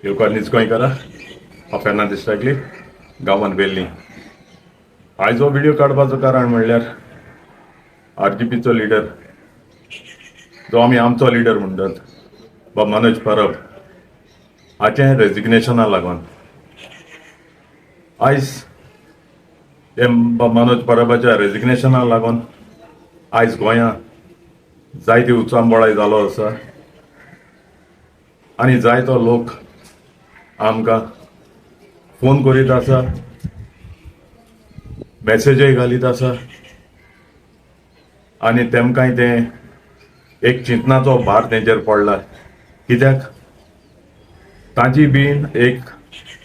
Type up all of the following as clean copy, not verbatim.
येवकारनीच गोंयकारा हांव फेर्नांदीस टाकली गांवांत बेल्ली. आयज हो व्हिडिओ काडपाचो कारण म्हणल्यार आरजीपीचो लिडर जो आमी आमचो लिडर म्हणटात बाब मनोज परब हाचें रेजिग्नेशना लागून आयज हे मनोज परबाच्या रेजिग्नेशनाक लागून आयज गोंयांत जायती उचांबळाय जालो आसा आनी जायतो लोक आमकां फोन करीत आसा, मेसेजय घालीत आसा आनी तेमकांय ते एक चिंतनाचो भार तेंचेर पडला. कित्याक तांची बीन एक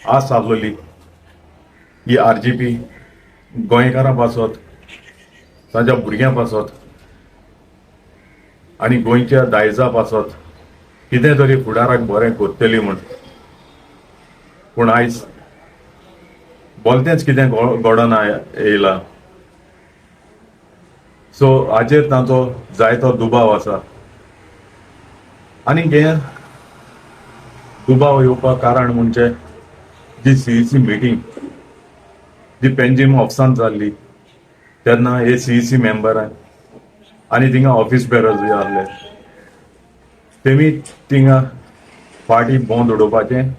आस आसलोली ही आरजीपी गोंयकारां पासत तांच्या भुरग्यां पासत आनी गोंयच्या दायजा पासत कितें तरी फुडाराक बरें करतली म्हूण. पूण आयज बोलतेच कितें घडोन येयला. सो हाचेर तांचो जायतो दुबाव आसा आनी हे दुबाव येवपाक कारण म्हणजे जी सीईसी मिटींग जी पेंजीम ऑफिसांत जाल्ली तेन्ना हे सीईसी मेंबरान आनी थिंगा ऑफिस बेरर्सूय आहले तेमी थिंगा पार्टी बंद उडोवपाचें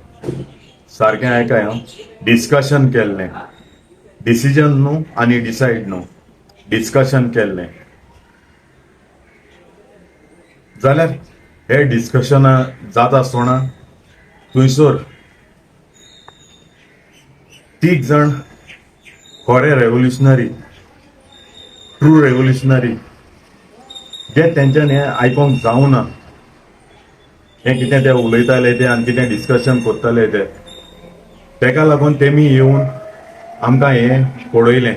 सारकें आयकाय हांव डिस्कशन केल्लें. डिसिजन न्हू आनी डिसायड न्हू, डिस्कशन केल्लें. जाल्यार हे डिस्कशन जाता आसतना थंयसर तीग जाण खरे रेव्होल्युशनरी, ट्रू रेव्होल्युशनरी जे तेंच्यानी हें आयकोंक जावना, हें कितें ते उलयताले ते आनी कितें डिस्कशन करताले ते तेका लागून तेमी येवन आमकां हें कोडयलें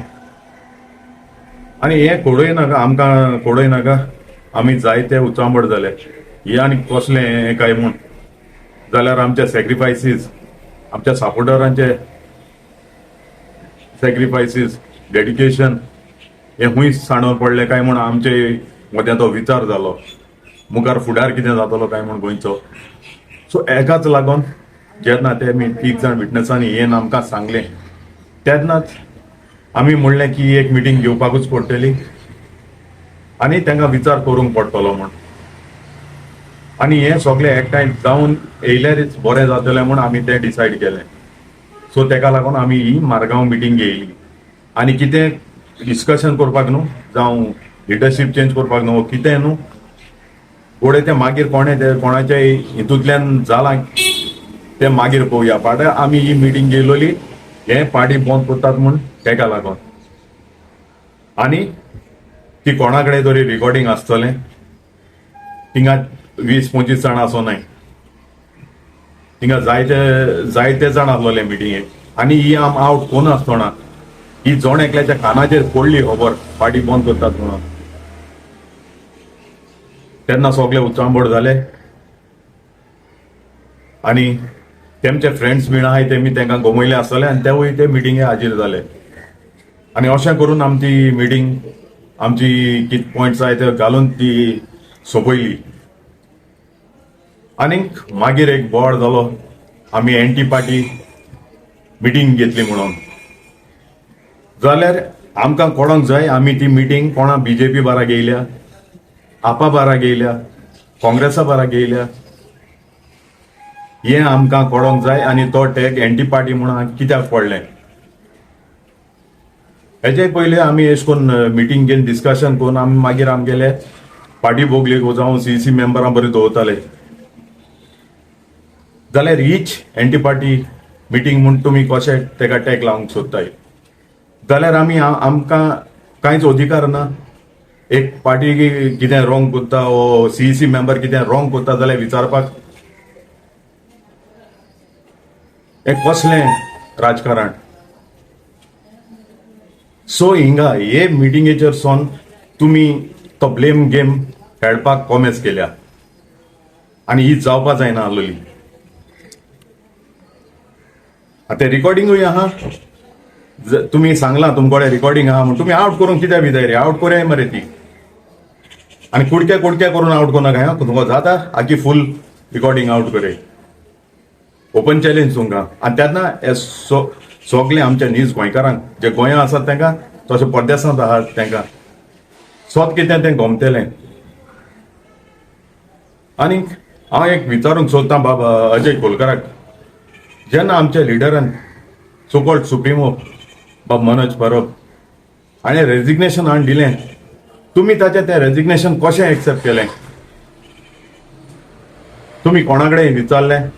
आनी हें कोडयनाका, आमकां कोडयनाका, आमी जायते उचांबड जाले हे आनी कसलें हें काय म्हूण. जाल्यार आमचे सॅक्रिफायसीस, आमच्या सपोर्टरांचे सॅक्रिफायसीस, डेडिकेशन हें खूंयच सांडोवन पडलें काय म्हूण आमचे मदें तो विचार जालो मुखार फुडार कितें जातलो काय म्हूण गोंयचो. सो हेकाच लागून जेन्ना तेमी तीग जाण विटनसांनी येवन आमकां सांगलें तेन्नाच आमी म्हणलें की एक मिटींग घेवपाकूच पडटली आनी तांकां विचार करूंक पडटलो म्हूण. आनी हें सगळें एकठांय जावन येयल्यारच बरें जातलें म्हूण आमी तें डिसायड केलें. सो तेका लागून आमी ही मारगांव मिटींग घेयली आनी कितें डिस्कशन करपाक न्हू जावं लिडरशीप चेंज करपाक न्हू कितें न्हू फुडें तें मागीर कोणाच्या हितूंतल्यान जालां तें मागीर पळोवया. फाल्यां आमी ही मिटींग घेयलोली हें पार्टी बंद करतात म्हूण तेका लागून. आनी ती कोणा कडेन तरी रिकॉर्डिंग आसतलें, थिंगा 20-25 जाण आसोनाय, थिंगा जायते जाण आसलोले मिटिंगेक आनी ही आउट कोण आसतना ही जोण एकल्याच्या कानाचेर पडली खबर पार्टी बंद करतात म्हणून. तेन्ना सगळे उचांबड जाले आनी तेमचे फ्रेंड्स बीन आहाय तेमी तांकां गमयले आसतले आनी तेवूय ते मिटिंगे हाजीर जाले आनी अशें करून आमची मिटींग आमची कित पॉयंट्स आहाय ते घालून ती सोंपयली. आनीक मागीर एक बोवाळ जालो आमी एंटी पार्टी मिटींग घेतली म्हणून. जाल्यार आमकां कळोंक जाय आमी ती मिटींग कोणा बीजेपी बारा घेयल्या, आपा बारा घेयल्या, काँग्रेसा बारा घेयल्या हें आमकां कळोंक जाय आनी तो टॅग एंटी पार्टी म्हणून कित्याक पडलें. हेचे पयलीं आमी अशें करून मिटींग घेवन डिस्कशन करून आमी मागीर आमगेले पार्टी बोगलेक जावं सीईसी मेंबरां बरें दवरताले. जाल्यार हीच एंटी पार्टी मिटींग म्हूण तुमी कशें तेका टॅग लावंक सोदताय. जाल्यार आमी आमकां कांयच अधिकार ना. एक पार्टी कितें रॉंग करता वो सीईसी मेंबर कितें रॉंग करता जाल्यार विचारपाक हें कसलें राजकारण. सो हिंगा हे मिटिंगेचेर सोन तुमी तो ब्लेम गेम खेळपाक कॉमेस केल्या आनी ही जावपा जायना आसलोली. आतां रिकॉर्डिंगूय आहा, तुमी सांगलां तुमकोडे रिकॉर्डिंग आहा म्हूण तुमी आउट करूंक कित्याक भिताय रे, आउट कोराय मरे ती. आनी कुडक्या करून आउट कोरनाका. तुमकां जाता आखी फूल रिकॉर्डिंग आउट करे. ओपन चॅलेंज तुमकां आनी तेन्ना हे सगळे आमच्या नीज गोंयकारांक जे गोंया आसात तांकां तशें परदेसांत आहात तांकां स्वत कितें तें गोमतेलें. आनीक हांव एक विचारूंक सोदतां बाबा अजय कोलकराक, जेन्ना आमच्या लिडरान सोकॉल्ड सुप्रिमो बाब मनोज परब हाणें रेजिग्नेशन हाडून दिलें, तुमी ताचें तें रेजिग्नेशन कशें एक्सेप्ट केलें? तुमी कोणा कडेन विचारलें?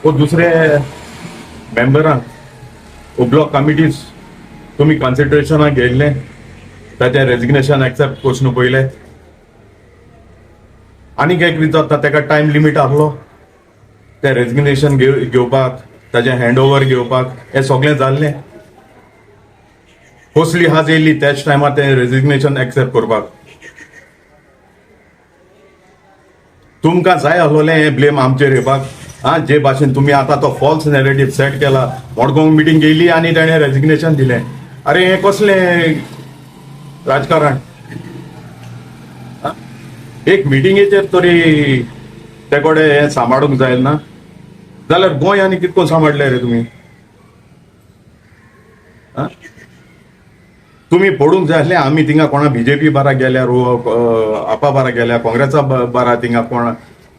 वो दुसरे मेंबरांक वो ब्लॉक कमिटीज तुमी कन्सिडरेशनाक घेयल्लें ताचें रेजिग्नेशन एक्सेप्ट करचून पयलें? आनीक एक विचारता, ताका टायम लिमीट आसलो तें रेजिग्नेशन घेवपाक, ताचें हँड ओव्हर घेवपाक, हें सगळें जाल्लें? कसली हाज येयल्ली त्याच टायमार तें रेजिग्नेशन एक्सेप्ट करपाक? तुमकां जाय आसलोलें हें ब्लेम आमचेर येवपाक? जे भाशेन तुमी आतां तो फॉल्स नॅरेटिव्ह सेट केला, मडगांव मिटींग घेयली आनी ताणें रेजिग्नेशन दिलें. अरे हें कसलें राजकारण? एक मिटिंगेचेर तरी ते कडेन हें सांबाळूंक जाय ना? जाल्यार गोंय आनी कितको सांबाळलें रे तुमी? तुमी पडूंक जाय आसलें आमी थिंगा कोणा बीजेपी बारा गेल्यार आपा बारा गेल्यार काँग्रेसा बारा थिंगा कोण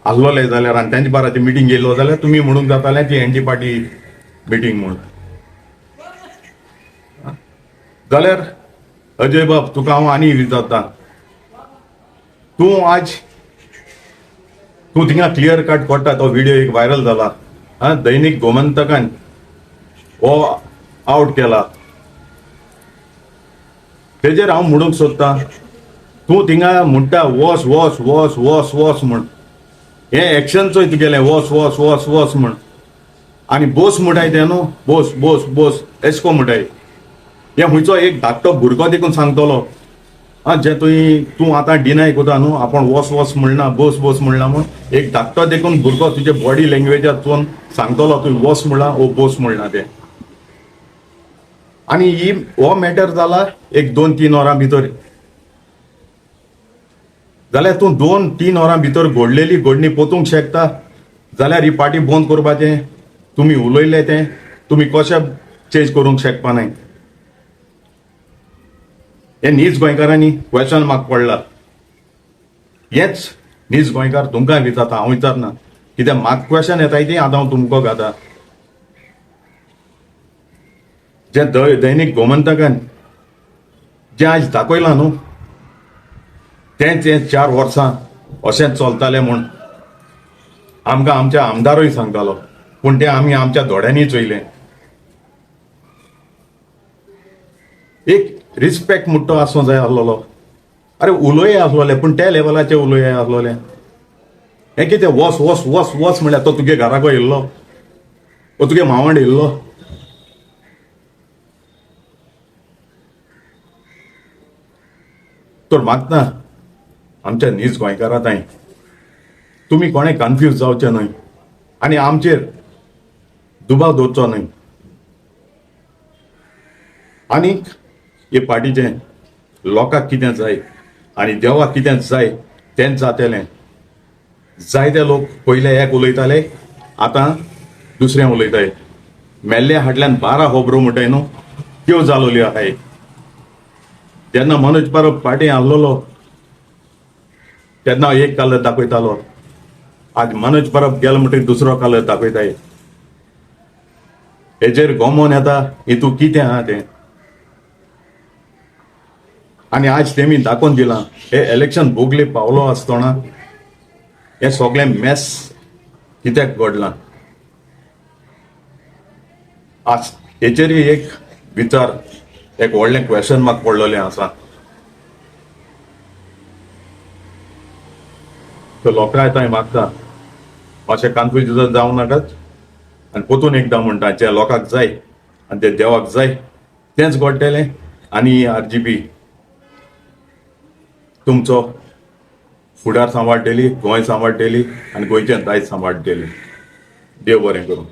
आसलोले जाल्यार आनी तेंच्या बाराची मिटींग गेलो जाल्यार तुमी म्हणूंक जातालें ती एनडी पार्टी मिटींग म्हणून. जाल्यार अजय बाब तुका हांव आनी विचारतां, तूं थिंगा क्लियर कट कोट्टा, तो व्हिडिओ एक व्हायरल जाला, दैनीक गोमंतकान हो आउट केला, तेजेर हांव म्हणूंक सोदतां, तूं थिंगा म्हणटा वॉस वॉस वॉस वॉस वॉस म्हण, हें एक्शन चोय तुगेलें वॉस वॉस वॉस वॉस म्हण, आनी बोस म्हणटाय तें न्हू, बोस बोस बोस एशको म्हणटाय. हें हुंयचो एक धाकटो भुरगो देखून सांगतलो, जे तूं आतां डिनाय कोता न्हू, आपण वॉस वॉस म्हणना बोस बोस म्हणना म्हूण, एक धाकटो देखून भुरगो तुजे बॉडी लँग्वेजाचोन सांगतलो तुवें वॉस म्हणला ओ बोस म्हणला तें. आनी हो मॅटर जाला एक 2-3 वरां भितर, जाल्यार तूं 2-3 वरां भितर घडलेली घडणी पोतूंक शकता जाल्यार ही पार्टी बंद करपाचें, तुमी उलयले तें तुमी कशें चेंज करूंक शकपा नाय. हे नीज गोंयकारांनी क्वेश्चन मार्क पडला. हेच नीज गोंयकार तुमकां विचारता, हांव विचारना, कित्याक म्हाका क्वेश्चन येताय ती आतां हांव तुमकां घाता. जे दैनीक गोमंतकान जें आज दाखयलां न्हू, तेंच 4 वर्सां अशेंच चलतालें म्हूण आमकां आमच्या आमदारूय सांगतालो, पूण तें आमी आमच्या दोळ्यांनी चोयलें. एक रिस्पेक्ट म्हणटो आसूं जाय आसलोलो. अरे उलोय आसलोले पूण त्या लेवलाचे उलोय आसलोले. हें कितें वॉस वॉस वॉस वॉस म्हळ्यार तो तुगे घराको येयल्लो, वो तुगे मावंड येयल्लो? तर मागता आमच्या नीज गोंयकारां ताई, तुमी कोणें कन्फ्यूज जावचें न्हय आनी आमचेर दुबाव दवरचो न्हय. आनीक हे पार्टीचें लोकांक कितें जाय आनी देवाक कितें जाय तेंच जातलें. जायते लोक पयले एक उलयताले, आतां दुसरें उलयताय. मेल्ल्या हाटल्यान 12 खबरो म्हणटाय न्हू, त्यो जालोल्यो आहाय. जेन्ना मनोज परब पार्टी आसलोलो तेन्ना एक कलर दाखयतालो, आज मनोज परब गेलो म्हणटकीर दुसरो कलर दाखयताय. हेजेर गोमोन येता हितू कितें आहा तें. आनी आज तेमी दाखोवन दिलां, हे इलेक्शन भोगले पावलो आसतना हे सगळें मॅस कित्याक घडलां. आज हेचेरय एक विचार, एक व्हडलें क्वेश्चन मार्क पडलेलें आसा. तो लोकांय थंय मागता मातशें कन्फ्युजन जावं नाकात आनी पोतून एकदां म्हणटा, जे लोकांक जाय आनी ते देवाक जाय तेंच घडटलें. आनी RGP तुमचो फुडार सांबाळटली, गोंय सांबाळटली आनी गोंयचें दायज सांबाळटली. देव बरें करूं.